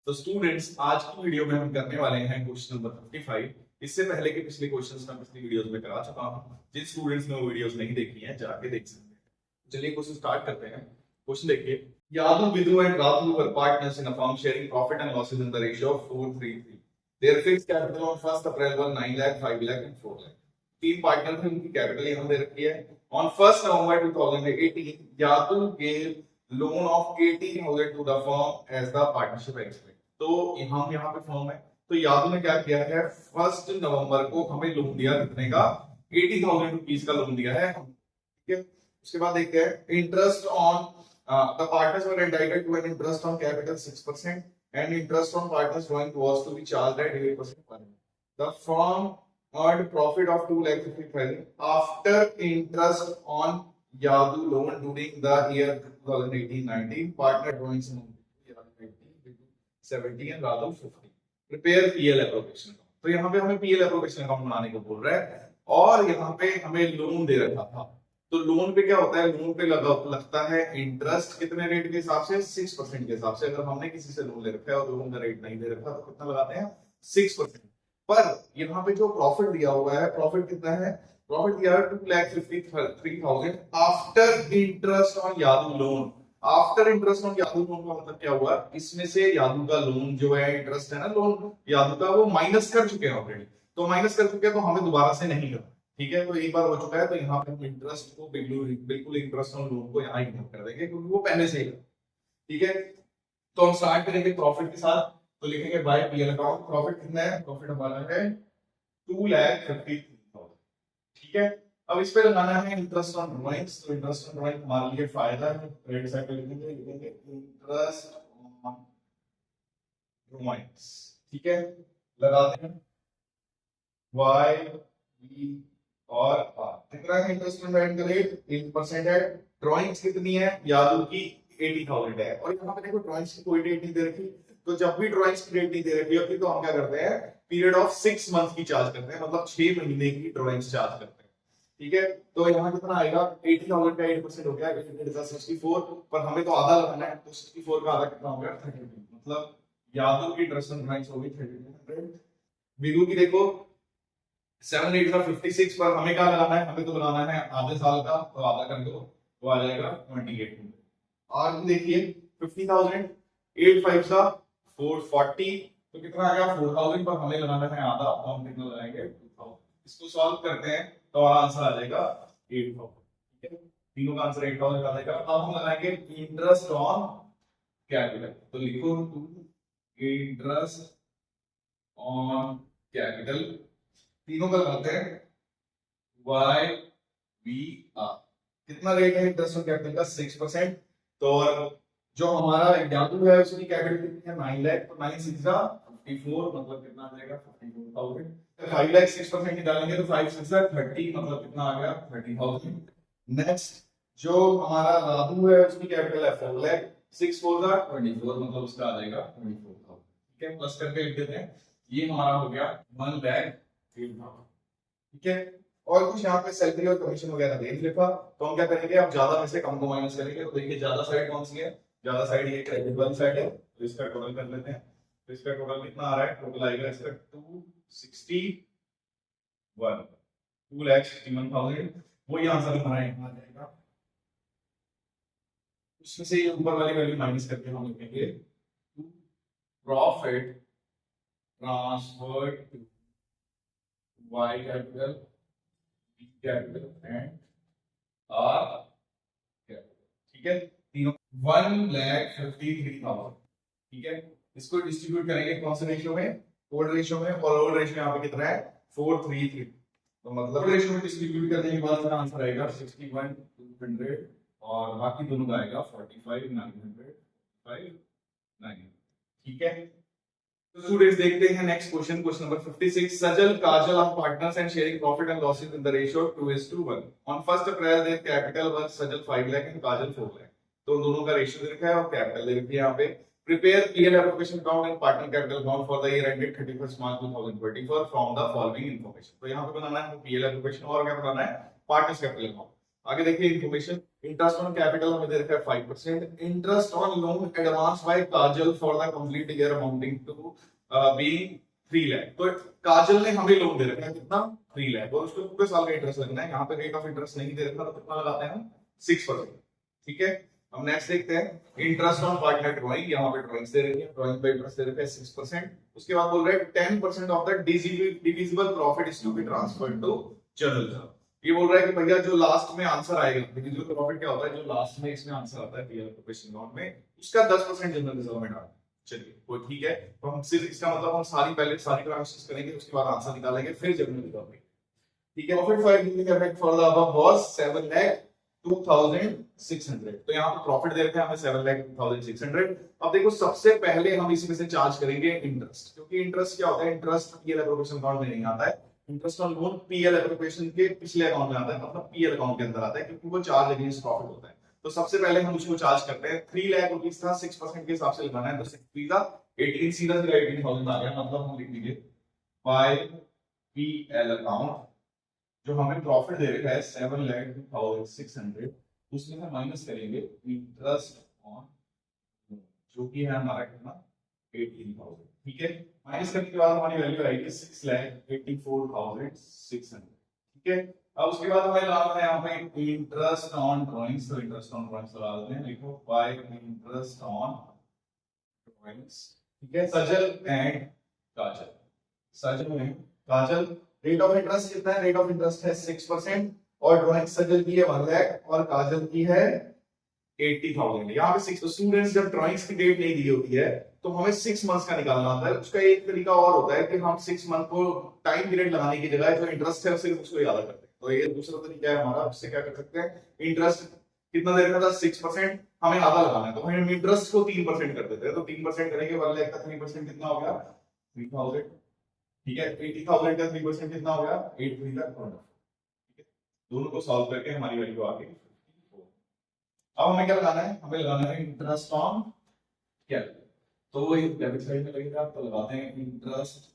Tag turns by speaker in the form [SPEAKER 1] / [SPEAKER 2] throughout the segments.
[SPEAKER 1] तो स्टूडेंट्स, आज की वीडियो में हम करने वाले हैं क्वेश्चन नंबर 55। इससे पहले के पिछले क्वेश्चंस मैं पिछली वीडियोस में करा चुका हूं। जिन स्टूडेंट्स ने वो वीडियोस नहीं देखी हैं जाके देख सकते हैं। चलिए क्वेश्चन स्टार्ट करते हैं। क्वेश्चन देखिए, Yadu, Vidhu and Ratu were partners in a firm sharing profit and losses in the ratio of 4:3:3. Their fixed capital on 1st April was 9 lakh, 5 lakh and 4 lakh. तीन partner थे, उनकी capital यहाँ दे रखी है। On 1st November 2018, Yadu gave loan of 80,000 to the firm as the partnership agreement. तो हम यहाँ पे फॉर्म है, तो यादव ने क्या किया है, 1 नवंबर को हमें लोन दिया, कितने का, 80,000 रुपीज का लोन दिया है। ठीक है, उसके बाद देखते हैं interest on the partners were entitled to an interest on capital 6% and interest on partners drawing was to be charged at 8% per annum. The firm earned profit of 2,50,000 after interest on Yadu loan during the year 2018-19. Partner drawings amount 70 and Radu 50. Prepare PL appropriation account. तो यहाँ पे हमें PL appropriation account बनाने को बोल रहा है और यहाँ पे हमें लोन दे रखा था। तो लोन पे क्या होता है, लोन पे लगता है इंटरेस्ट कितने रेट के हिसाब से, 6% के हिसाब से। अगर हमने किसी से लोन ले रखा है और लोन का रेट नहीं दे रखा तो कितना लगाते हैं, 6%। पर यहाँ पे जो प्रॉफिट दिया हुआ है, प्रॉफिट कितना है, प्रॉफिट दिया है 2,53,000 आफ्टर इंटरेस्ट ऑन यादू लोन। आफ्टर इंटरेस्ट ऑन यादू लोन का मतलब क्या हुआ, इसमें से यादू का लोन जो है, इंटरेस्ट है ना लोन यादू का, वो माइनस कर चुके हैं ऑलरेडी। तो माइनस कर चुके हैं तो हमें दोबारा से नहीं करना। ठीक है, तो एक बार हो चुका है, तो यहाँ पे हम इंटरेस्ट को बिल्कुल इंटरेस्ट ऑन लोन को यहाँ इग्नोर कर देंगे क्योंकि वो पहले से ही है। ठीक है, तो हम स्टार्ट करेंगे प्रॉफिट के साथ। तो लिखेंगे बाय पीएल अकाउंट। प्रॉफिट कितना है, प्रॉफिट हमारा है 2,53,000। ठीक है, अब इस पे लगाना है इंटरेस्ट ऑन ड्राइंग्स। तो इंटरेस्ट ऑन ड्राइंग हमारे लिए फायदा है, क्रेडिट साइड पे लिखेंगे इंटरेस्ट ऑन ड्राइंग्स। ठीक है, लगाते हैं वाई वी और कितना है इंटरेस्ट ऑन ड्राइंग का रेट, 8% है। ड्राइंग्स कितनी है, यादू की 80,000 है। और यहाँ पे देखो ड्राइंग्स की कोई डेट नहीं दे रखी, तो जब भी ड्राइंग्स की डेट नहीं दे रखी होती तो हम क्या करते हैं, पीरियड ऑफ 6 मंथ की चार्ज करते हैं, मतलब 6 महीने की ड्राइंग्स चार्ज करते हैं। ठीक है, तो यहाँ कितना आएगा, 80,000 का 8% हो गया, 64। पर हमें तो आधा लगाना है, तो 64 का आधा कितना हो गया, 32। मतलब यादव की इंटरेस्ट ऑन ड्राइंग्स हो गई 3200। विदु की देखो 7 8 का 56, पर हमें क्या लगाना है, हमें तो लगाना है आधे साल का, तो आधा कर दो तो आ जाएगा 2800। और देखिए 50,000 8 5 का 440, तो कितना आ गया 4,000, पर हमें लगाना है आधा, तो हम कितना लगाएंगे 2,000। इसको सॉल्व करते हैं तो हमारा आंसर आ जाएगा 8,000। ठीक है, तीनों का आंसर 8,000 आ जाएगा। अब हम लगाएंगे इंटरेस्ट ऑन कैपिटल। तो लिखो इंटरेस्ट ऑन कैपिटल, तीनों का लगाते हैं वाई वी आर। कितना रेट है इंटरेस्ट ऑन कैपिटल का, 6%। तो जो हमारा यादू है उसकी कैपिटल कितनी है, 9 लाख। तो 9 6 का 54, मतलब कितना आ जाएगा 54,000। 5 लाख 6% निकालेंगे तो 5 6 का 30, मतलब कितना आ गया 30,000। नेक्स्ट जो हमारा यादू है उसकी कैपिटल है 4 लाख, 6 4 का 24, मतलब उसका आ जाएगा 24,000। ठीक है, प्लस करके लिख देते हैं, ये हमारा हो गया 1 लाख। ठीक है, और कुछ यहाँ पे सैलरी और कमीशन वगैरह दे नहीं लिखा, तो हम क्या करेंगे, अब ज्यादा में से कम को माइनस करेंगे। तो देखिए ज्यादा साइड कौन सी है, ज्यादा साइड ये क्रेडिट वाली साइड है, तो इसका टोटल कर लेते हैं। तो इसका टोटल कितना आ रहा है, टोटल आएगा इसका 261, 2,61,000। वही आंसर हमारा यहाँ आ जाएगा। उसमें से ये ऊपर वाली वैल्यू माइनस करके हम लिखेंगे profit transferred to Y capital, B capital and R capital। ठीक है, तीनों 1,53,000। ठीक है, इसको डिस्ट्रीब्यूट करेंगे कौन से रेशियो में, ओल्ड रेशियो में, और ओल्ड रेशियो यहाँ पे कितना है 4:3:3। तो मतलब रेशियो में डिस्ट्रीब्यूट करने के बाद आंसर आएगा 61,200 और बाकी दोनों का आएगा 45,900, 5,900। ठीक है, तो स्टूडेंट्स देखते हैं next question, question number 56। Sajal Kajal are partners and sharing profit and losses in the ratio 2:1। On 1st April their capital was Sajal 5 lakh and Kajal 4 lakh. तो दोनों का रेशियो दे रखा है और कैपिटल दे रखी है यहाँ पे। Prepare PL application account and partner capital account for the year ended 31 March 2024 from the following information. तो यहाँ पे बनाना है पीएल एप्लीकेशन और क्या बनाना है, पार्टनर्स कैपिटल अकाउंट। आगे देखिए इन्फॉर्मेशन, इंटरेस्ट ऑन कैपिटल हमें दे रखा है 5%, interest on loan advance by Kajal for the complete year amounting to being 3 lakh. तो काजल ने हमें लोन दे रखा है कितना, 3 लाख, और उसको पूरे साल का इंटरेस्ट लगना है। यहाँ पे रेट ऑफ इंटरेस्ट नहीं दे रखा, तो कितना लगाते हैं हम, 6%। ठीक है, अब नेक्स्ट देखते हैं इंटरेस्ट ऑन पार्टनर ड्राइंग। यहाँ पे ड्राइंग्स दे रही है, ड्राइंग पे इंटरेस्ट दे रखा है 6%। उसके बाद बोल रहे हैं 10% of the divisible profit is to be transferred to general reserve. ये बोल रहा है कि भैया जो लास्ट में आंसर आएगा, डिविजिबल प्रॉफिट क्या होता है, जो लास्ट में इसमें आंसर आता है पीएल क्वेश्चन अकाउंट में, उसका 10% जनरल रिजर्व में डालना। चलिए कोई ठीक है, तो हम सिर्फ इसका मतलब हम सारी पहले सारी ट्रांजेक्शंस करेंगे, उसके बाद आंसर निकालेंगे, फिर जनरल रिजर्व में। ठीक है, profit for effect for the above was 7,02,600। तो यहाँ पे प्रॉफिट दे रखे हैं हमें 7,02,600। अब देखो सबसे पहले हम इसमें से चार्ज करेंगे इंटरेस्ट, क्योंकि इंटरेस्ट क्या होता है, इंटरेस्ट पीएल एप्रोप्रिएशन अकाउंट में नहीं आता है, interest on loan PL appropriation के पिछले अकाउंट में आता है, मतलब पीएल अकाउंट के अंदर आता है, क्योंकि वो चार्ज अगेंस्ट प्रॉफिट होता है। तो सबसे पहले हम उसको चार्ज करते हैं 3 लाख रुपीस था, 6% के हिसाब से लगाना है, तो 6 का 18 सीधा 18,000 आ गया। मतलब हम लिख लीजिए बाय पीएल अकाउंट जो हमें प्रॉफिट दे रखा है 7,02,600, उसमें हम माइनस करेंगे इंटरेस्ट ऑन जो कि है हमारा कितना 18,000। ठीक है, माइनस करने के बाद हमारी वैल्यू आएगी 6,84,600। ठीक है, अब उसके बाद हमें लगाना है यहाँ पे इंटरेस्ट ऑन ड्राइंग्स। तो इंटरेस्ट ऑन ड्राइंग्स लगा देते हैं, लिखो बाय इंटरेस्ट ऑन ड्राइंग्स। ठीक है, Sajal and Kajal, Sajal and Kajal. Rate of interest कितना है, रेट ऑफ इंटरेस्ट है 6%, और ड्राइंग सजल की है 1 लाख और काजल की है 80,000। यहाँ पे 6 स्टूडेंट्स जब ड्राइंग्स की डेट नहीं दी होती है तो हमें 6 मंथ्स का निकालना होता है। उसका एक तरीका और होता है कि हम 6 मंथ को टाइम पीरियड लगाने की जगह जो इंटरेस्ट है सिर्फ उसको याद करते हैं। तो ये दूसरा तरीका है हमारा, उससे क्या कर सकते हैं, इंटरेस्ट कितना दे रखा था 6%, हमें आधा लगाना है, तो हम इंटरेस्ट को 3% कर देते हैं। तो 3% करेंगे, 1 लाख का 3% कितना हो गया 3,000। ठीक है, 80,000 का 3% कितना हो गया 8,3 का 12। ठीक है, दोनों को सॉल्व करके हमारी वैल्यू आ गई 54। अब हमें क्या लगाना है, हमें लगाना है इंटरेस्ट ऑन कैपिटल। तो वो डेबिट साइड में लगेगा, तो लगाते हैं इंटरेस्ट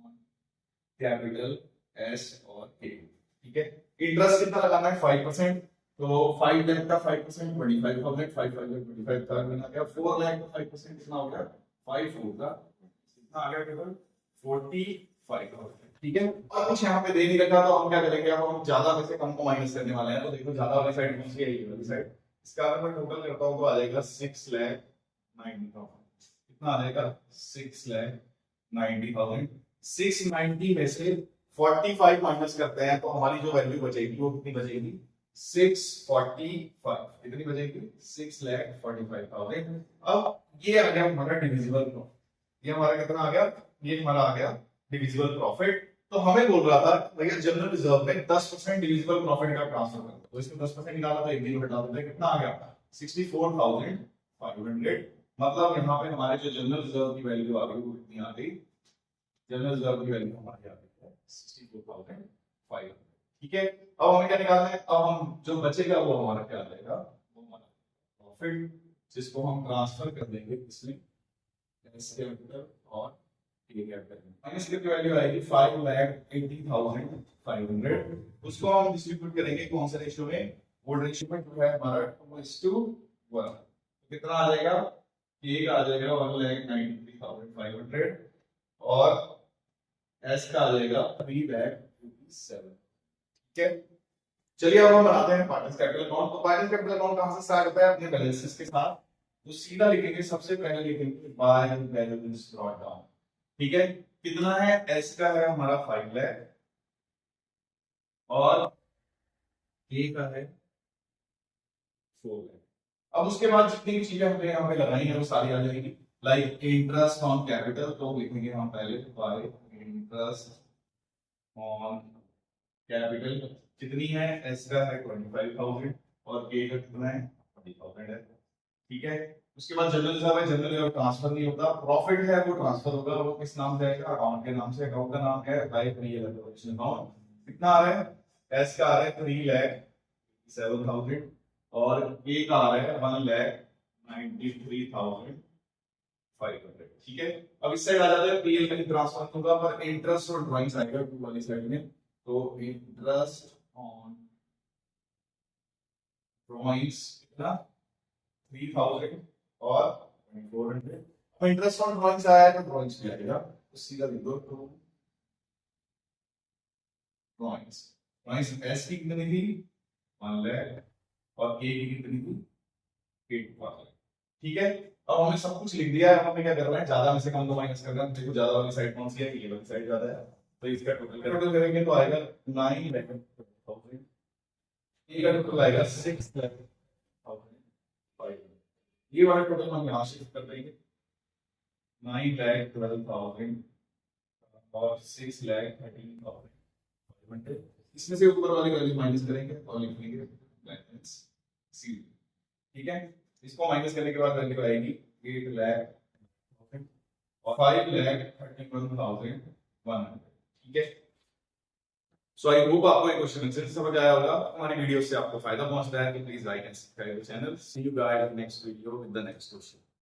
[SPEAKER 1] ऑन कैपिटल एस और के। ठीक है, इंटरेस्ट कितना लगाना है 5%, तो 5 लाख का 5% 25,000, 5,25,000 आ गया। 4 लाख का 5% कितना हो गया 5 होगा, कितना आ गया केवल 45,000। ठीक है, और कुछ यहाँ पे दे नहीं रखा, तो हम क्या करेंगे, अब हम ज्यादा में से कम को माइनस करने वाले हैं। तो देखो ज्यादा वाली साइड कौन सी है, ये वाली साइड। इसका अगर मैं टोटल करता हूँ तो आ जाएगा 6,90,000। कितना आ जाएगा 6,90,000। 690 में से 45 माइनस करते हैं तो हमारी जो वैल्यू बचेगी वो कितनी बचेगी 645। कितनी बचेगी 6,45,000। अब ये आ गया हमारा डिविजिबल प्रॉफिट, ये हमारा कितना आ गया, ये हमारा आ गया डिविजिबल प्रॉफिट। तो हमें बोल रहा था भैया जनरल रिजर्व में 10% डिविजिबल प्रॉफिट का ट्रांसफर कर दो, तो इसमें 10% निकाला तो एक दिन घटा देते हैं, कितना आ गया 64,500। मतलब यहाँ पे हमारे जो जनरल रिजर्व की वैल्यू आ गई वो कितनी आ गई, जनरल रिजर्व की वैल्यू हमारी आ गई है 64,500। ठीक है, अब हमें क्या निकालना है, अब हम जो बचेगा वो हमारा क्या आ जाएगा, वो हमारा प्रॉफिट, जिसको हम ट्रांसफर कर देंगे इसमें एस कैपिटल और टी कैपिटल। माइनस की वैल्यू आएगी 5,80,500। उसको हम डिस्ट्रीब्यूट करेंगे कौन से रेशियो में, वो रेशियो में जो है हमारा 2:1। कितना आ जाएगा, ए का आ जाएगा 1,93,500 और एस का आ जाएगा 3,07। ठीक है, चलिए अब हम बनाते हैं पार्टनर्स कैपिटल अकाउंट। तो पार्टनर्स कैपिटल अकाउंट कहां से स्टार्ट होता है, अपने बैलेंसेस के साथ। तो सीधा लिखेंगे, सबसे पहले लिखेंगे बाय बैलेंस ब्रॉट डाउन। ठीक है, कितना है, एस का है हमारा 5 लाख और ए का है 4 लाख। अब उसके बाद जितनी भी चीजें हमने यहाँ पे लगाई है वो सारी आ जाएगी, लाइक इंटरेस्ट ऑन कैपिटल। तो लिखेंगे हम पहले बाय इंटरेस्ट ऑन कैपिटल, कितनी है, एस का है 25,000 और के का कितना है 20,000 है। ठीक है, उसके बाद जनरल रिजर्व है, जनरल रिजर्व ट्रांसफर नहीं होता, प्रॉफिट है वो ट्रांसफर होगा। वो किस नाम से आएगा, अकाउंट के नाम से। अकाउंट का नाम क्या है, बाय पीएल अकाउंट। कितना आ रहा है, एस का आ रहा है 3,07,000 और ए का आ रहा है 1,93,500। ठीक है, अब इस साइड आ जाते हैं, पीएल का ट्रांसफर होगा पर इंटरेस्ट और ड्राइंग्स आएगा टू वाली साइड में। तो इंटरेस्ट ऑन ड्रॉइंग्स कितना 3000 और 2400। अब इंटरेस्ट ऑन ड्रॉइंग्स आया है तो ड्रॉइंग्स भी आएगा, तो सीधा लिख दो टू ड्रॉइंग्स। ड्रॉइंग्स एस की कितनी थी 1 लाख और ए की कितनी थी 8,000। ठीक है, अब हमने सब कुछ लिख दिया है। अब हमें क्या करना है, ज्यादा में से कम को माइनस करना है। देखो ज्यादा वाली साइड कौन सी है, ये वाली साइड ज्यादा है, तो इसका टोटल करेंगे तो आएगा 9 लाख। ये का टोटल आएगा 6 लाख। ये वाला टोटल हम यहाँ शिफ्ट कर देंगे 9,12,000 और 6,13,000। इसमें से ऊपर वाली वैल्यू माइनस करेंगे और लिखेंगे बैलेंस सी। ठीक है, इसको माइनस करने के बाद वैल्यू आएगी 8 लाख और 5,31,100। ठीक है, सो आई होप आपको ये क्वेश्चन आंसर समझ आया होगा। हमारी वीडियो से आपको फायदा पहुंचता है तो please like and subscribe the channel. See you guys next video with the next question.